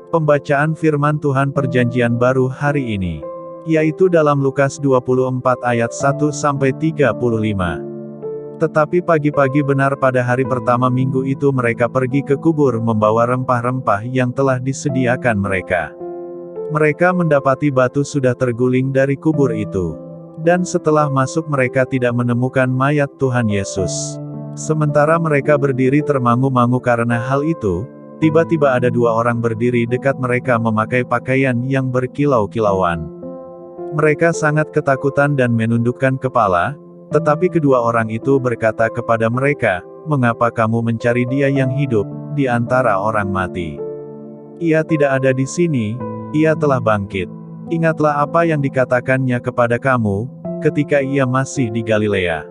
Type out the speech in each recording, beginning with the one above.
Pembacaan firman Tuhan Perjanjian Baru hari ini, yaitu dalam Lukas 24 ayat 1-35. Tetapi pagi-pagi benar pada hari pertama minggu itu mereka pergi ke kubur membawa rempah-rempah yang telah disediakan mereka. Mereka mendapati batu sudah terguling dari kubur itu. Dan setelah masuk mereka tidak menemukan mayat Tuhan Yesus. Sementara mereka berdiri termangu-mangu karena hal itu, tiba-tiba ada dua orang berdiri dekat mereka memakai pakaian yang berkilau-kilauan. Mereka sangat ketakutan dan menundukkan kepala, tetapi kedua orang itu berkata kepada mereka, "Mengapa kamu mencari Dia yang hidup, di antara orang mati? Ia tidak ada di sini, Ia telah bangkit. Ingatlah apa yang dikatakannya kepada kamu, ketika Ia masih di Galilea.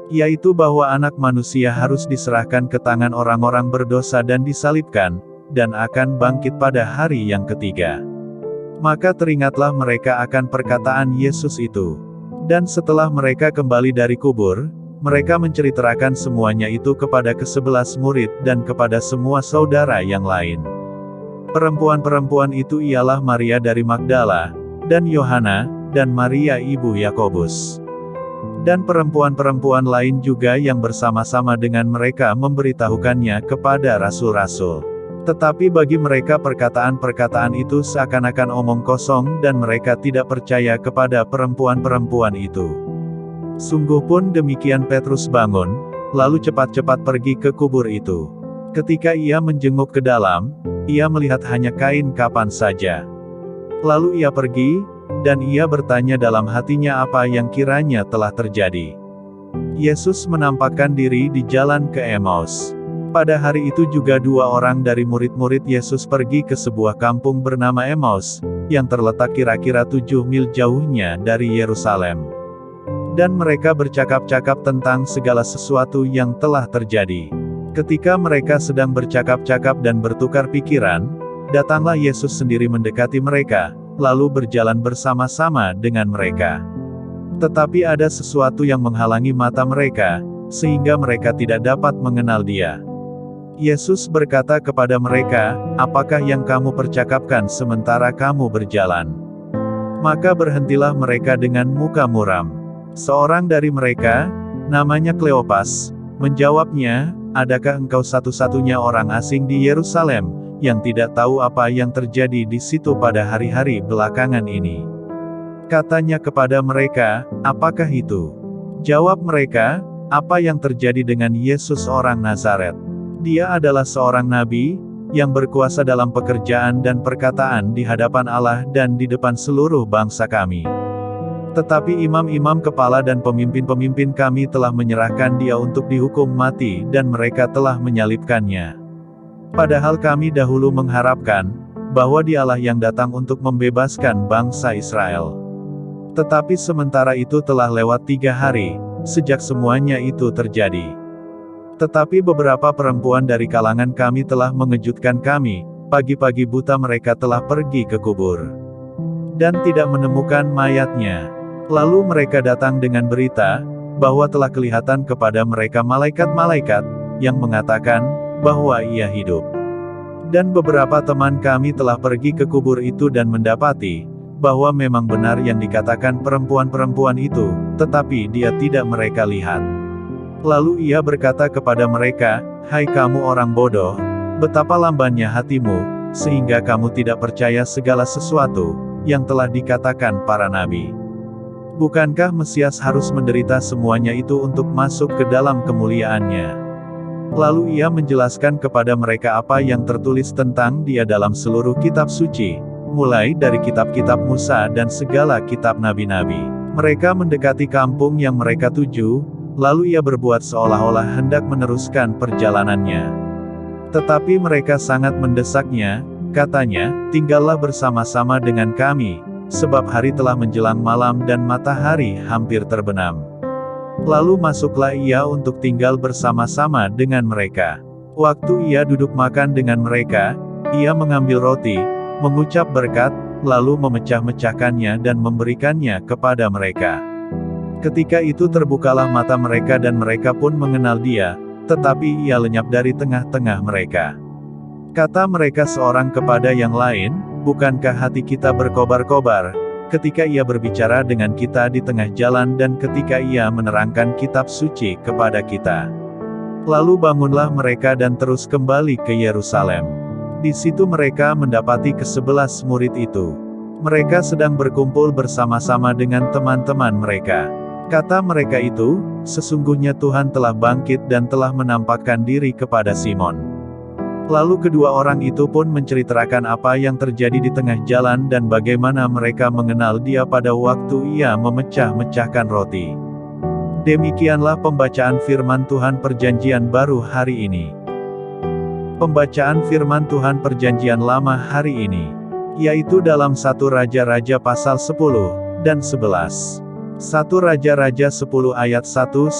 Yaitu bahwa anak manusia harus diserahkan ke tangan orang-orang berdosa dan disalibkan, dan akan bangkit pada hari yang ketiga." Maka teringatlah mereka akan perkataan Yesus itu. Dan setelah mereka kembali dari kubur, mereka menceritakan semuanya itu kepada ke-11 murid dan kepada semua saudara yang lain. Perempuan-perempuan itu ialah Maria dari Magdala, dan Yohana, dan Maria ibu Yakobus. Dan perempuan-perempuan lain juga yang bersama-sama dengan mereka memberitahukannya kepada rasul-rasul. Tetapi bagi mereka perkataan-perkataan itu seakan-akan omong kosong dan mereka tidak percaya kepada perempuan-perempuan itu. Sungguh pun demikian Petrus bangun, lalu cepat-cepat pergi ke kubur itu. Ketika ia menjenguk ke dalam, ia melihat hanya kain kapan saja. Lalu ia pergi, dan ia bertanya dalam hatinya apa yang kiranya telah terjadi. Yesus menampakkan diri di jalan ke Emmaus. Pada hari itu juga dua orang dari murid-murid Yesus pergi ke sebuah kampung bernama Emmaus, yang terletak kira-kira 7 mil jauhnya dari Yerusalem. Dan mereka bercakap-cakap tentang segala sesuatu yang telah terjadi. Ketika mereka sedang bercakap-cakap dan bertukar pikiran, datanglah Yesus sendiri mendekati mereka, lalu berjalan bersama-sama dengan mereka. Tetapi ada sesuatu yang menghalangi mata mereka, sehingga mereka tidak dapat mengenal Dia. Yesus berkata kepada mereka, "Apakah yang kamu percakapkan sementara kamu berjalan?" Maka berhentilah mereka dengan muka muram. Seorang dari mereka, namanya Kleopas, menjawabnya, "Adakah engkau satu-satunya orang asing di Yerusalem, yang tidak tahu apa yang terjadi di situ pada hari-hari belakangan ini?" Katanya kepada mereka, "Apakah itu?" Jawab mereka, "Apa yang terjadi dengan Yesus orang Nazaret? Dia adalah seorang nabi, yang berkuasa dalam pekerjaan dan perkataan di hadapan Allah dan di depan seluruh bangsa kami. Tetapi imam-imam kepala dan pemimpin-pemimpin kami telah menyerahkan Dia untuk dihukum mati dan mereka telah menyalibkannya. Padahal kami dahulu mengharapkan, bahwa Dialah yang datang untuk membebaskan bangsa Israel. Tetapi sementara itu telah lewat 3 hari, sejak semuanya itu terjadi. Tetapi beberapa perempuan dari kalangan kami telah mengejutkan kami, pagi-pagi buta mereka telah pergi ke kubur. Dan tidak menemukan mayatnya. Lalu mereka datang dengan berita, bahwa telah kelihatan kepada mereka malaikat-malaikat, yang mengatakan, bahwa Ia hidup. Dan beberapa teman kami telah pergi ke kubur itu dan mendapati, bahwa memang benar yang dikatakan perempuan-perempuan itu, tetapi Dia tidak mereka lihat. Lalu Ia berkata kepada mereka, "Hai kamu orang bodoh, betapa lambannya hatimu, sehingga kamu tidak percaya segala sesuatu, yang telah dikatakan para nabi. Bukankah Mesias harus menderita semuanya itu untuk masuk ke dalam kemuliaannya?" Lalu Ia menjelaskan kepada mereka apa yang tertulis tentang Dia dalam seluruh kitab suci, mulai dari kitab-kitab Musa dan segala kitab nabi-nabi. Mereka mendekati kampung yang mereka tuju, lalu Ia berbuat seolah-olah hendak meneruskan perjalanannya. Tetapi mereka sangat mendesaknya, katanya, "Tinggallah bersama-sama dengan kami, sebab hari telah menjelang malam dan matahari hampir terbenam." Lalu masuklah Ia untuk tinggal bersama-sama dengan mereka. Waktu Ia duduk makan dengan mereka, Ia mengambil roti, mengucap berkat, lalu memecah-mecahkannya dan memberikannya kepada mereka. Ketika itu terbukalah mata mereka dan mereka pun mengenal Dia, tetapi Ia lenyap dari tengah-tengah mereka. Kata mereka seorang kepada yang lain, bukankah hati kita berkobar-kobar, ketika ia berbicara dengan kita di tengah jalan dan ketika ia menerangkan kitab suci kepada kita. Lalu bangunlah mereka dan terus kembali ke Yerusalem. Di situ mereka mendapati ke-11 murid itu. Mereka sedang berkumpul bersama-sama dengan teman-teman mereka. Kata mereka itu, sesungguhnya Tuhan telah bangkit dan telah menampakkan diri kepada Simon. Lalu kedua orang itu pun menceritakan apa yang terjadi di tengah jalan dan bagaimana mereka mengenal Dia pada waktu Ia memecah-mecahkan roti. Demikianlah pembacaan firman Tuhan Perjanjian Baru hari ini. Pembacaan firman Tuhan Perjanjian Lama hari ini, yaitu dalam 1 Raja-Raja pasal 10 dan 11. 1 Raja-Raja 10 ayat 1-29.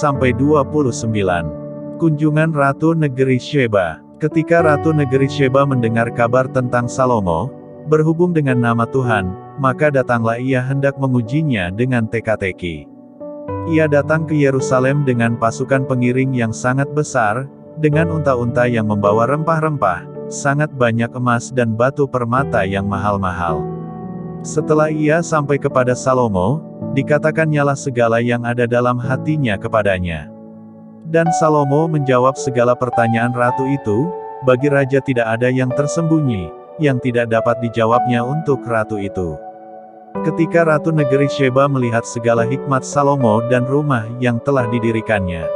Kunjungan Ratu Negeri Sheba. Ketika Ratu Negeri Sheba mendengar kabar tentang Salomo, berhubung dengan nama Tuhan, maka datanglah ia hendak mengujinya dengan teka-teki. Ia datang ke Yerusalem dengan pasukan pengiring yang sangat besar, dengan unta-unta yang membawa rempah-rempah, sangat banyak emas dan batu permata yang mahal-mahal. Setelah ia sampai kepada Salomo, dikatakannyalah segala yang ada dalam hatinya kepadanya. Dan Salomo menjawab segala pertanyaan ratu itu, bagi raja tidak ada yang tersembunyi, yang tidak dapat dijawabnya untuk ratu itu. Ketika Ratu Negeri Sheba melihat segala hikmat Salomo dan rumah yang telah didirikannya,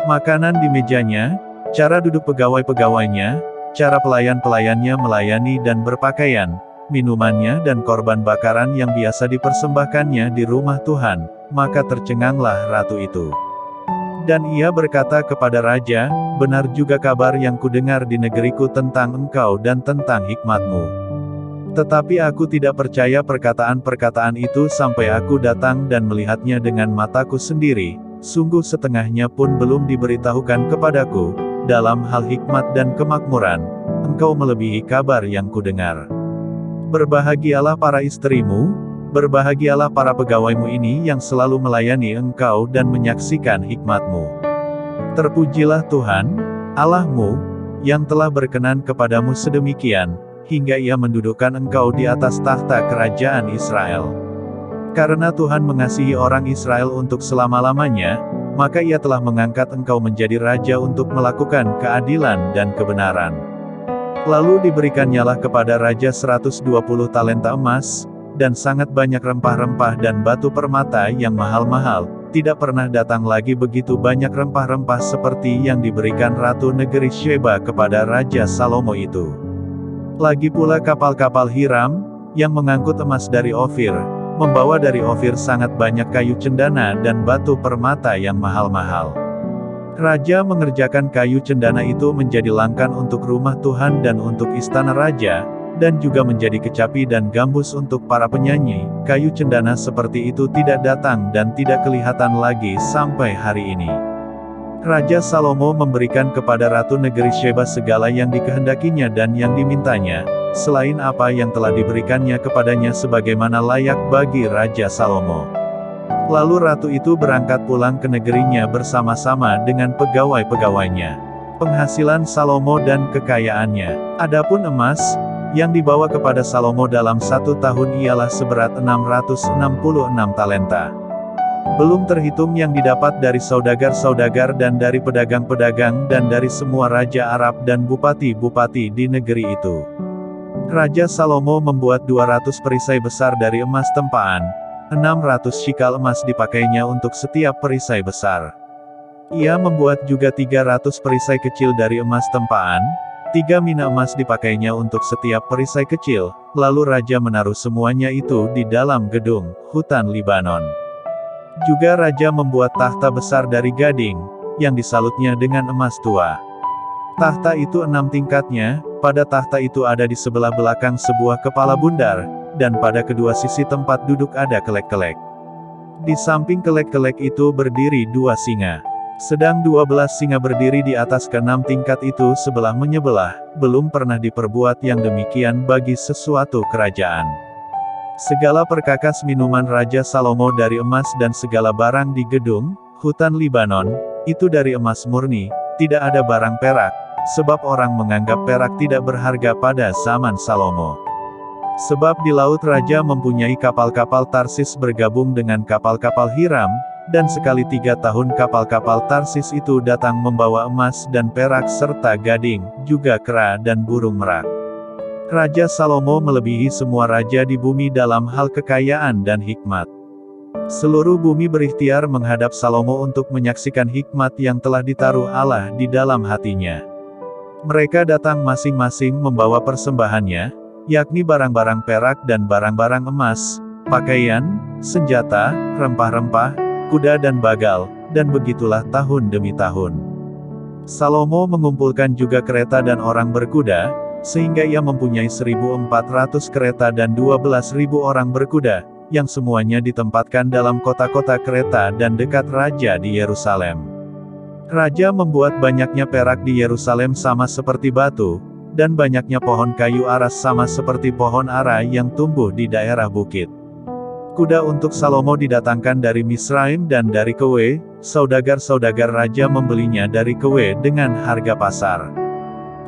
makanan di mejanya, cara duduk pegawai-pegawainya, cara pelayan-pelayannya melayani dan berpakaian, minumannya dan korban bakaran yang biasa dipersembahkannya di rumah Tuhan, maka tercenganglah ratu itu. Dan ia berkata kepada raja, benar juga kabar yang kudengar di negeriku tentang engkau dan tentang hikmatmu. Tetapi aku tidak percaya perkataan-perkataan itu sampai aku datang dan melihatnya dengan mataku sendiri, sungguh setengahnya pun belum diberitahukan kepadaku, dalam hal hikmat dan kemakmuran, engkau melebihi kabar yang kudengar. Berbahagialah para istrimu, berbahagialah para pegawaimu ini yang selalu melayani engkau dan menyaksikan hikmatmu. Terpujilah Tuhan, Allahmu, yang telah berkenan kepadamu sedemikian, hingga Ia mendudukkan engkau di atas tahta kerajaan Israel. Karena Tuhan mengasihi orang Israel untuk selama-lamanya, maka Ia telah mengangkat engkau menjadi raja untuk melakukan keadilan dan kebenaran. Lalu diberikannya kepada raja 120 talenta emas, dan sangat banyak rempah-rempah dan batu permata yang mahal-mahal, tidak pernah datang lagi begitu banyak rempah-rempah seperti yang diberikan Ratu Negeri Sheba kepada Raja Salomo itu. Lagi pula kapal-kapal Hiram, yang mengangkut emas dari Ofir, membawa dari Ofir sangat banyak kayu cendana dan batu permata yang mahal-mahal. Raja mengerjakan kayu cendana itu menjadi langkan untuk rumah Tuhan dan untuk istana raja, dan juga menjadi kecapi dan gambus untuk para penyanyi. Kayu cendana seperti itu tidak datang dan tidak kelihatan lagi sampai hari ini. Raja Salomo memberikan kepada Ratu Negeri Sheba segala yang dikehendakinya dan yang dimintanya, selain apa yang telah diberikannya kepadanya sebagaimana layak bagi Raja Salomo. Lalu ratu itu berangkat pulang ke negerinya bersama-sama dengan pegawai-pegawainya. Penghasilan Salomo dan kekayaannya. Adapun emas, yang dibawa kepada Salomo dalam 1 tahun ialah seberat 666 talenta. Belum terhitung yang didapat dari saudagar-saudagar dan dari pedagang-pedagang dan dari semua raja Arab dan bupati-bupati di negeri itu. Raja Salomo membuat 200 perisai besar dari emas tempaan, 600 shikal emas dipakainya untuk setiap perisai besar. Ia membuat juga 300 perisai kecil dari emas tempaan, 3 mina emas dipakainya untuk setiap perisai kecil, lalu raja menaruh semuanya itu di dalam gedung, hutan Libanon. Juga raja membuat tahta besar dari gading, yang disalutnya dengan emas tua. Tahta itu 6 tingkatnya, pada tahta itu ada di sebelah belakang sebuah kepala bundar, dan pada kedua sisi tempat duduk ada kelek-kelek. Di samping kelek-kelek itu berdiri 2 singa. Sedang 12 singa berdiri di atas ke-6 tingkat itu sebelah menyebelah, belum pernah diperbuat yang demikian bagi sesuatu kerajaan. Segala perkakas minuman Raja Salomo dari emas dan segala barang di gedung, hutan Libanon, itu dari emas murni, tidak ada barang perak, sebab orang menganggap perak tidak berharga pada zaman Salomo. Sebab di laut raja mempunyai kapal-kapal Tarsis bergabung dengan kapal-kapal Hiram, dan sekali 3 tahun kapal-kapal Tarsis itu datang membawa emas dan perak serta gading, juga kera dan burung merak. Raja Salomo melebihi semua raja di bumi dalam hal kekayaan dan hikmat. Seluruh bumi berikhtiar menghadap Salomo untuk menyaksikan hikmat yang telah ditaruh Allah di dalam hatinya. Mereka datang masing-masing membawa persembahannya, yakni barang-barang perak dan barang-barang emas, pakaian, senjata, rempah-rempah, kuda dan bagal, dan begitulah tahun demi tahun. Salomo mengumpulkan juga kereta dan orang berkuda, sehingga ia mempunyai 1.400 kereta dan 12.000 orang berkuda, yang semuanya ditempatkan dalam kota-kota kereta dan dekat raja di Yerusalem. Raja membuat banyaknya perak di Yerusalem sama seperti batu, dan banyaknya pohon kayu aras sama seperti pohon ara yang tumbuh di daerah bukit. Kuda untuk Salomo didatangkan dari Misraim dan dari Kewe, saudagar-saudagar raja membelinya dari Kewe dengan harga pasar.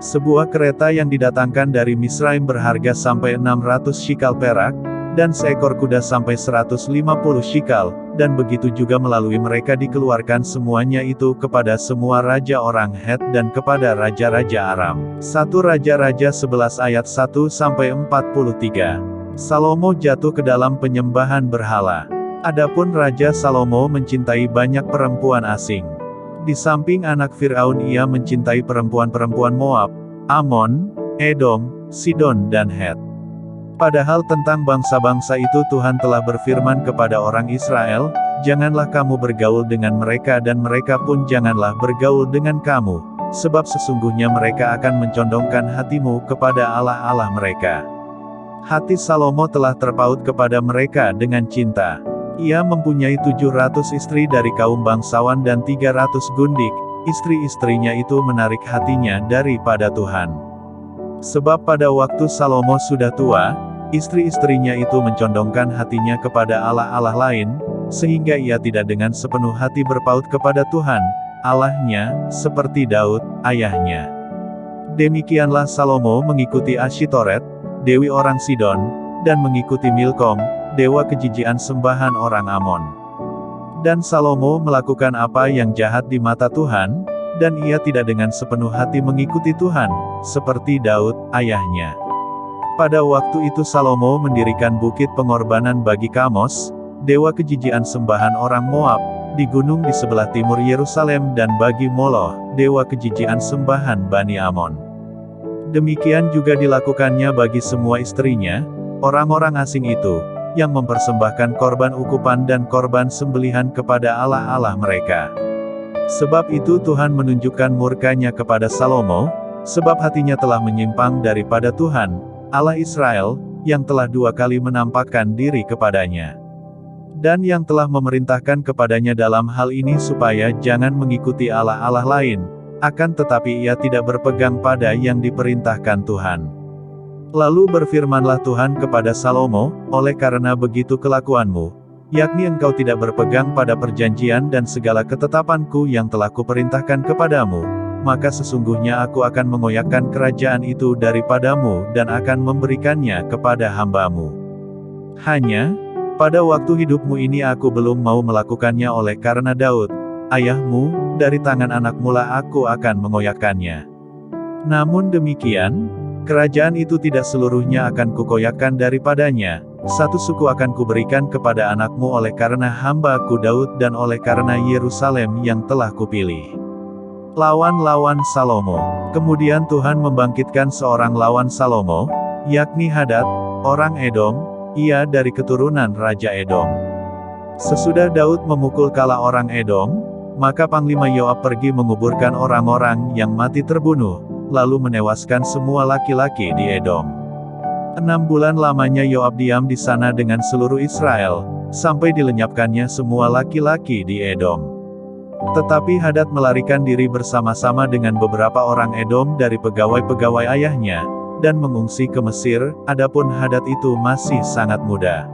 Sebuah kereta yang didatangkan dari Misraim berharga sampai 600 shikal perak, dan seekor kuda sampai 150 shikal, dan begitu juga melalui mereka dikeluarkan semuanya itu kepada semua raja orang Het dan kepada raja-raja Aram. 1 Raja-Raja 11 ayat 1-43. Salomo jatuh ke dalam penyembahan berhala. Adapun Raja Salomo mencintai banyak perempuan asing. Di samping anak Firaun ia mencintai perempuan-perempuan Moab, Amon, Edom, Sidon dan Het. Padahal tentang bangsa-bangsa itu Tuhan telah berfirman kepada orang Israel, "Janganlah kamu bergaul dengan mereka dan mereka pun janganlah bergaul dengan kamu, sebab sesungguhnya mereka akan mencondongkan hatimu kepada allah-allah mereka." Hati Salomo telah terpaut kepada mereka dengan cinta. Ia mempunyai 700 istri dari kaum bangsawan dan 300 gundik, istri-istrinya itu menarik hatinya daripada Tuhan. Sebab pada waktu Salomo sudah tua, istri-istrinya itu mencondongkan hatinya kepada allah-allah lain, sehingga ia tidak dengan sepenuh hati berpaut kepada Tuhan, Allahnya, seperti Daud, ayahnya. Demikianlah Salomo mengikuti Asyitoret, dewi orang Sidon, dan mengikuti Milkom, dewa kejijian sembahan orang Amon. Dan Salomo melakukan apa yang jahat di mata Tuhan, dan ia tidak dengan sepenuh hati mengikuti Tuhan, seperti Daud, ayahnya. Pada waktu itu Salomo mendirikan bukit pengorbanan bagi Kamos, dewa kejijian sembahan orang Moab, di gunung di sebelah timur Yerusalem dan bagi Moloch, dewa kejijian sembahan Bani Amon. Demikian juga dilakukannya bagi semua istrinya, orang-orang asing itu, yang mempersembahkan korban ukupan dan korban sembelihan kepada allah-allah mereka. Sebab itu Tuhan menunjukkan murkanya kepada Salomo, sebab hatinya telah menyimpang daripada Tuhan, Allah Israel, yang telah 2 kali menampakkan diri kepadanya. Dan yang telah memerintahkan kepadanya dalam hal ini supaya jangan mengikuti allah-allah lain, akan tetapi ia tidak berpegang pada yang diperintahkan Tuhan. Lalu berfirmanlah Tuhan kepada Salomo, "Oleh karena begitu kelakuanmu, yakni engkau tidak berpegang pada perjanjian dan segala ketetapanku yang telah kuperintahkan kepadamu, maka sesungguhnya aku akan mengoyakkan kerajaan itu daripadamu dan akan memberikannya kepada hambamu. Hanya, pada waktu hidupmu ini aku belum mau melakukannya oleh karena Daud, ayahmu, dari tangan anakmu lah aku akan mengoyakkannya. Namun demikian, kerajaan itu tidak seluruhnya akan kukoyakkan daripadanya, 1 suku akan kuberikan kepada anakmu oleh karena hamba-Ku Daud dan oleh karena Yerusalem yang telah kupilih." Lawan-lawan Salomo. Kemudian Tuhan membangkitkan seorang lawan Salomo, yakni Hadad, orang Edom, ia dari keturunan Raja Edom. Sesudah Daud memukul kala orang Edom, maka Panglima Yoab pergi menguburkan orang-orang yang mati terbunuh, lalu menewaskan semua laki-laki di Edom. 6 bulan lamanya Yoab diam di sana dengan seluruh Israel, sampai dilenyapkannya semua laki-laki di Edom. Tetapi Hadad melarikan diri bersama-sama dengan beberapa orang Edom dari pegawai-pegawai ayahnya, dan mengungsi ke Mesir, adapun Hadad itu masih sangat muda.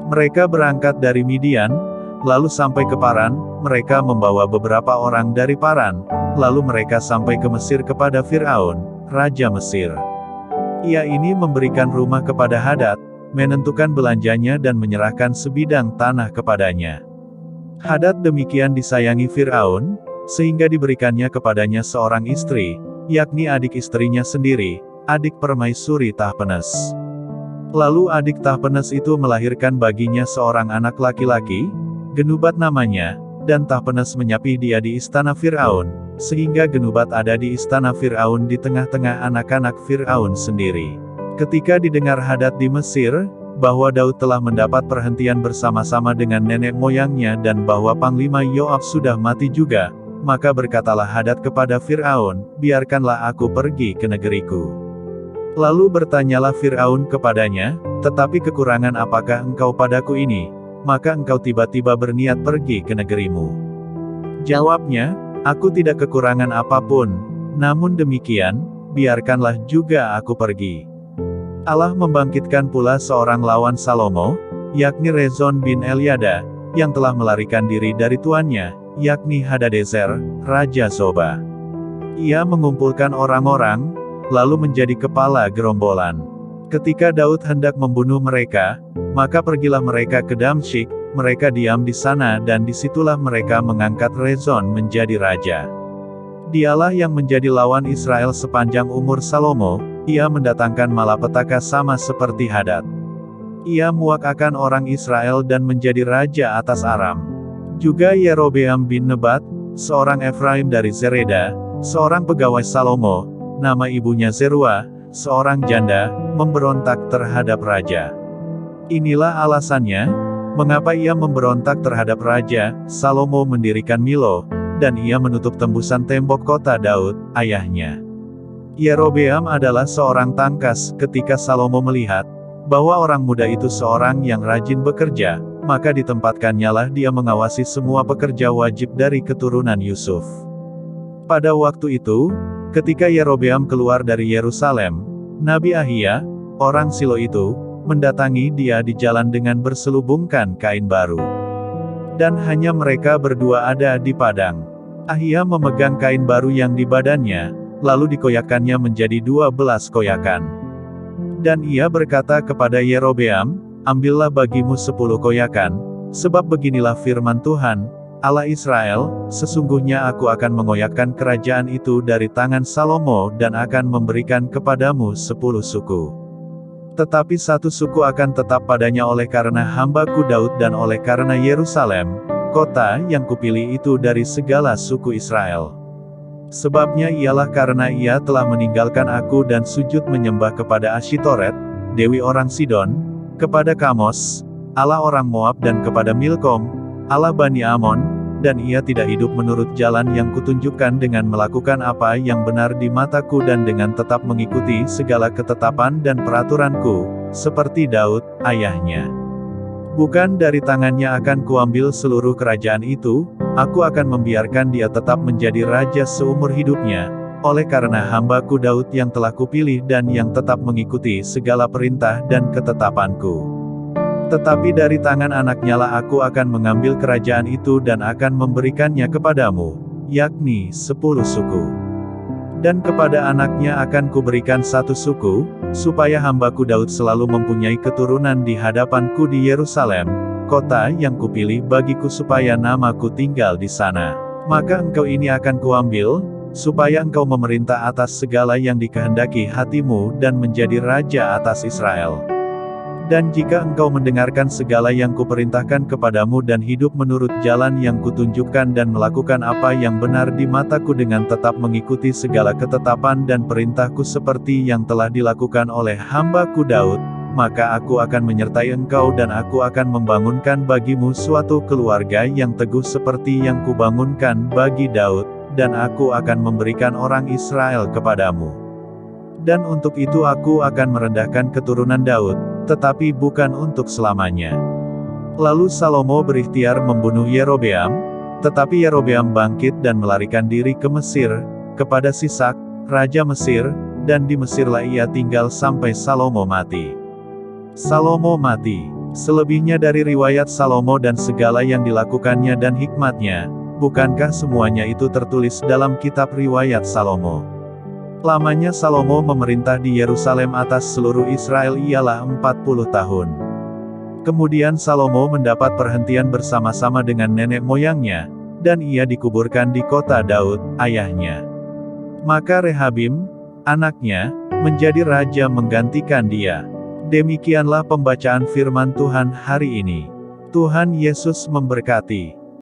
Mereka berangkat dari Midian, lalu sampai ke Paran, mereka membawa beberapa orang dari Paran, lalu mereka sampai ke Mesir kepada Fir'aun, Raja Mesir. Ia ini memberikan rumah kepada Hadad, menentukan belanjanya dan menyerahkan sebidang tanah kepadanya. Hadad demikian disayangi Fir'aun, sehingga diberikannya kepadanya seorang istri, yakni adik istrinya sendiri, adik permaisuri Tahpenes. Lalu adik Tahpenes itu melahirkan baginya seorang anak laki-laki, Genubat namanya, dan Tahpenes menyapih dia di istana Fir'aun, sehingga Genubat ada di istana Fir'aun di tengah-tengah anak-anak Fir'aun sendiri. Ketika didengar Hadad di Mesir, bahwa Daud telah mendapat perhentian bersama-sama dengan nenek moyangnya dan bahwa Panglima Yoab sudah mati juga, maka berkatalah Hadad kepada Fir'aun, biarkanlah aku pergi ke negeriku. Lalu bertanyalah Fir'aun kepadanya, tetapi kekurangan apakah engkau padaku ini? Maka engkau tiba-tiba berniat pergi ke negerimu. Jawabnya, aku tidak kekurangan apapun, namun demikian, biarkanlah juga aku pergi. Allah membangkitkan pula seorang lawan Salomo, yakni Rezon bin Eliada, yang telah melarikan diri dari tuannya, yakni Hadadezer, Raja Zoba. Ia mengumpulkan orang-orang, lalu menjadi kepala gerombolan. Ketika Daud hendak membunuh mereka, maka pergilah mereka ke Damsyik, mereka diam di sana dan disitulah mereka mengangkat Rezon menjadi raja. Dialah yang menjadi lawan Israel sepanjang umur Salomo, ia mendatangkan malapetaka sama seperti Hadad. Ia muak akan orang Israel dan menjadi raja atas Aram. Juga Yerobeam bin Nebat, seorang Efraim dari Zereda, seorang pegawai Salomo, nama ibunya Zerua, seorang janda, memberontak terhadap raja. Inilah alasannya, mengapa ia memberontak terhadap raja. Salomo mendirikan Milo, dan ia menutup tembusan tembok kota Daud, ayahnya. Yerobeam adalah seorang tangkas. Ketika Salomo melihat bahwa orang muda itu seorang yang rajin bekerja, maka ditempatkannya dia mengawasi semua pekerja wajib dari keturunan Yusuf. Pada waktu itu, ketika Yerobeam keluar dari Yerusalem, Nabi Ahia, orang Silo itu, mendatangi dia di jalan dengan berselubungkan kain baru. Dan hanya mereka berdua ada di padang. Ahia memegang kain baru yang di badannya, lalu dikoyakannya menjadi 12 koyakan. Dan ia berkata kepada Yerobeam, ambillah bagimu 10 koyakan, sebab beginilah firman Tuhan, Allah Israel, sesungguhnya aku akan mengoyakkan kerajaan itu dari tangan Salomo dan akan memberikan kepadamu 10 suku. Tetapi 1 suku akan tetap padanya oleh karena hambaku Daud dan oleh karena Yerusalem, kota yang kupilih itu dari segala suku Israel. Sebabnya ialah karena ia telah meninggalkan aku dan sujud menyembah kepada Asyitoret, dewi orang Sidon, kepada Kamos, Allah orang Moab dan kepada Milkom, Allah Bani Amon, dan ia tidak hidup menurut jalan yang kutunjukkan dengan melakukan apa yang benar di mataku dan dengan tetap mengikuti segala ketetapan dan peraturanku, seperti Daud, ayahnya. Bukan dari tangannya akan kuambil seluruh kerajaan itu, aku akan membiarkan dia tetap menjadi raja seumur hidupnya, oleh karena hambaku Daud yang telah kupilih dan yang tetap mengikuti segala perintah dan ketetapanku. Tetapi dari tangan anaknya lah aku akan mengambil kerajaan itu dan akan memberikannya kepadamu, yakni 10 suku. Dan kepada anaknya akan kuberikan 1 suku, supaya hambaku Daud selalu mempunyai keturunan di hadapanku di Yerusalem, kota yang kupilih bagiku supaya namaku tinggal di sana. Maka engkau ini akan kuambil, supaya engkau memerintah atas segala yang dikehendaki hatimu dan menjadi raja atas Israel. Dan jika engkau mendengarkan segala yang kuperintahkan kepadamu dan hidup menurut jalan yang kutunjukkan dan melakukan apa yang benar di mataku dengan tetap mengikuti segala ketetapan dan perintahku seperti yang telah dilakukan oleh hambaku Daud, maka aku akan menyertai engkau dan aku akan membangunkan bagimu suatu keluarga yang teguh seperti yang kubangunkan bagi Daud, dan aku akan memberikan orang Israel kepadamu. Dan untuk itu aku akan merendahkan keturunan Daud, tetapi bukan untuk selamanya. Lalu Salomo berikhtiar membunuh Yerobeam, tetapi Yerobeam bangkit dan melarikan diri ke Mesir, kepada Sisak, Raja Mesir, dan di Mesirlah ia tinggal sampai Salomo mati. Salomo mati. Selebihnya dari riwayat Salomo dan segala yang dilakukannya dan hikmatnya, bukankah semuanya itu tertulis dalam kitab riwayat Salomo? Lamanya Salomo memerintah di Yerusalem atas seluruh Israel ialah 40 tahun. Kemudian Salomo mendapat perhentian bersama-sama dengan nenek moyangnya, dan ia dikuburkan di kota Daud, ayahnya. Maka Rehabim, anaknya, menjadi raja menggantikan dia. Demikianlah pembacaan firman Tuhan hari ini. Tuhan Yesus memberkati.